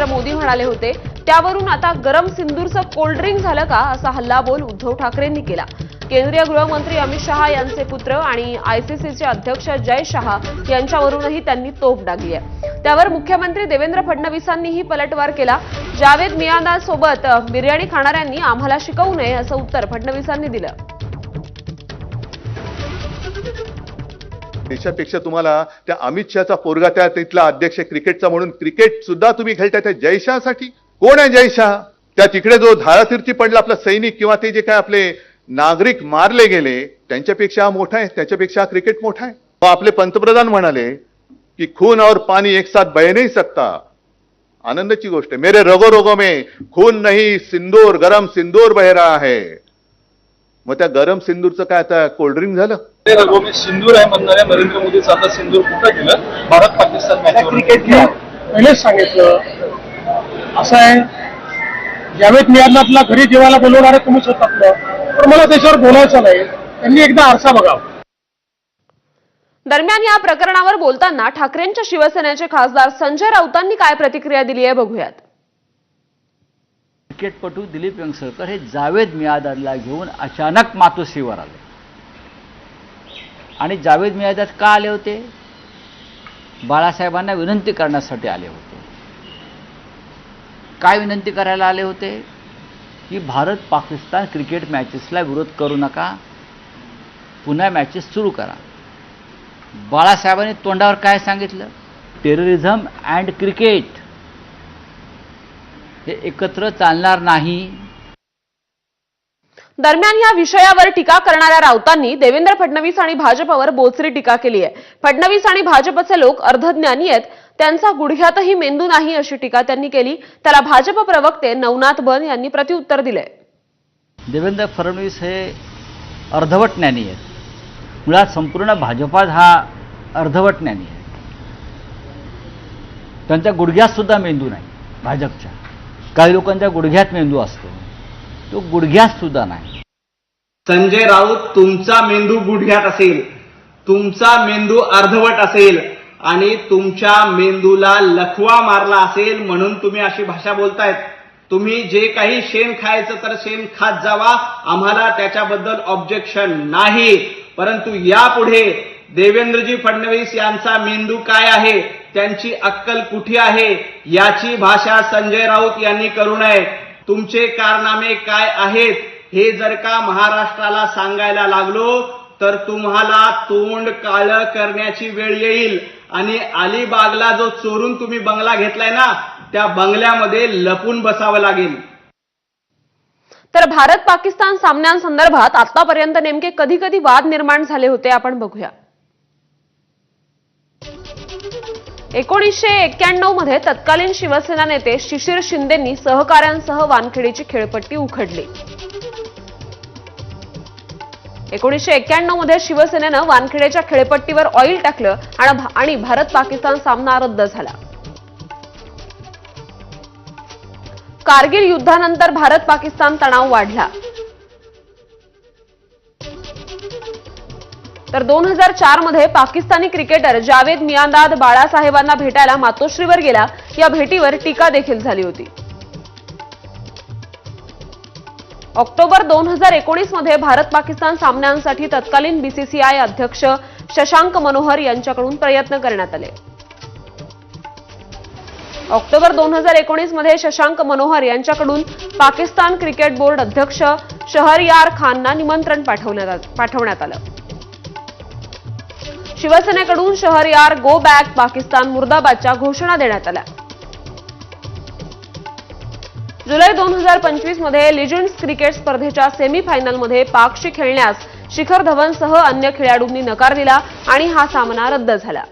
नरेंद्र मोदी म्हणाले होते, त्यावरून आता गरम सिंदूरचं कोल्ड्रिंक झालं का असा हल्लाबोल उद्धव ठाकरेंनी केला। केंद्रीय गृहमंत्री अमित शहा यांचे पुत्र आणि आयसीसीचे अध्यक्ष जय शहा यांच्यावरूनही त्यांनी तोफ डागली आहे। त्यावर मुख्यमंत्री देवेंद्र फडणवीसांनीही पलटवार केला। जावेद मियांदादसोबत बिर्याणी खाणाऱ्यांनी आम्हाला शिकवू नये असं उत्तर फडणवीसांनी दिलं। देशापेक्षा तुम्हाला त्या अमित शहाचा पोरगा त्या तिथला अध्यक्ष क्रिकेटचा म्हणून क्रिकेट सुद्धा तुम्ही खेळताय त्या जय शहासाठी। कोण आहे जय शहा? त्या तिकडे जो धारातीर्थी पडला आपला सैनिक किंवा ते जे काय आपले नागरिक मारले गेले त्यांच्यापेक्षा मोठा आहे, त्याच्यापेक्षा क्रिकेट मोठा आहे। आपले पंतप्रधान म्हणाले की खून और पानी एक साथ बह नहीं सकता। आनंदाची गोष्ट आहे, मेरे रगो रगो में खून नहीं सिंदूर गरम सिंदूर बह रहा है। मग त्या गरम सिंदूरचं काय आता कोल्ड्रिंक झालं? रगो में सिंदूर आहे म्हणणाऱ्या नरेंद्र मोदीचं आता सिंदूर कुठं गेलं? भारत पाकिस्तान मॅच क्रिकेटला पहिलेच सांगितलं असं आहे, जावेद मियांदादला घरी जेवायला बोलवणारे तुम्हीच होतात ना, तर मला त्याच्यावर बोलायचं नाही। त्यांनी एकदा आरसा बघावा। दरम्यान या प्रकरणावर बोलताना ठाकरेंच्या शिवसेनेचे खासदार संजय राऊतांनी काय प्रतिक्रिया दिली आहे बघूयात। क्रिकेटपटू दिलीप वेंगसरकर हे जावेद मियांदादला घेऊन अचानक मातोश्रीवर आले आणि जावेद मियांदाद का आले होते? बाळासाहेबांना विनंती करण्यासाठी आले होते। काय विनंती करायला आले होते? की भारत पाकिस्तान क्रिकेट मॅचेसला विरोध करू नका, पुन्हा मॅचेस सुरू करा। बाळासाहेबांनी तोंडावर काय सांगितलं? टेररिझम अँड क्रिकेट हे एकत्र चालणार नाही। दरम्यान या विषयावर टीका करणाऱ्या राऊतांनी देवेंद्र फडणवीस आणि भाजपवर बोचरी टीका केली आहे। फडणवीस आणि भाजपचे लोक अर्धज्ञानी आहेत, त्यांचा गुडघ्यातही मेंदू नाही अशी टीका त्यांनी केली। त्याला भाजप प्रवक्ते नवनाथ बन यांनी प्रत्युत्तर दिले। देवेंद्र फडणवीस हे अर्धवट ज्ञानी आहेत। मुळात संपूर्ण भाजपात हा अर्धवट ज्ञानी आहे। त्यांच्या गुडघ्यात सुद्धा मेंदू नाही। भाजपच्या काही लोकांच्या गुडघ्यात मेंदू असतो, तो गुडघ्यात सुद्धा नाही। संजय राऊत, तुमचा मेंदू गुडघ्यात असेल, तुमचा मेंदू अर्धवट असेल आणि तुमच्या मेंदूला लखवा मारला असेल म्हणून तुम्ही अशी भाषा बोलतायत। तुम्ही जे काही शेण खायचं तर शेण खात जावा, आम्हाला त्याच्याबद्दल ऑब्जेक्शन नाही। परंतु यापुढे देवेंद्रजी फडणवीस यांचा मेंदू काय आहे, त्यांची अक्कल कुठे आहे, याची भाषा संजय राऊत यांनी करू नये। तुमचे कारनामे काय आहेत हे जर का महाराष्ट्राला सांगायला लागलो तर तुम्हाला तोंड काळं करण्याची वेळ येईल आणि अलिबागला जो चोरून तुम्ही बंगला घेतलाय ना, त्या बंगल्यामध्ये लपून बसावं लागेल। तर भारत पाकिस्तान सामन्यांसंदर्भात आतापर्यंत नेमके कधी कधी वाद निर्माण झाले होते आपण बघूया। 1991 मध्ये तत्कालीन शिवसेना नेते शिशिर शिंदेंनी सहकाऱ्यांसह वानखेडेची खेळपट्टी उखडली। 1991 मध्ये शिवसेनेनं वानखेडेच्या खेळपट्टीवर ऑइल टाकलं आणि भारत पाकिस्तान सामना रद्द झाला। कारगिल युद्धानंतर भारत पाकिस्तान तणाव वाढला। तर 2004 मध्ये पाकिस्तानी क्रिकेटर जावेद मियांदाद बाळासाहेबांना भेटायला मातोश्रीवर गेला। या भेटीवर टीका देखील झाली होती। ऑक्टोबर 2019 मध्ये भारत पाकिस्तान सामन्यांसाठी तत्कालीन बीसीसीआय अध्यक्ष शशांक मनोहर यांच्याकडून प्रयत्न करण्यात आले। ऑक्टोबर 2019 मध्ये शशांक मनोहर यांच्याकडून पाकिस्तान क्रिकेट बोर्ड अध्यक्ष शहरयार खानना निमंत्रण पाठवण्यात आलं। शिवसेनेकडून शहरयार गो बॅक पाकिस्तान मुर्दाबादच्या घोषणा देण्यात आल्या। जुलै 2025 मध्ये लिजंड्स क्रिकेट स्पर्धेच्या सेमीफायनलमध्ये पाकशी खेळण्यास शिखर धवनसह अन्य खेळाडूंनी नकार दिला आणि हा सामना रद्द झाला।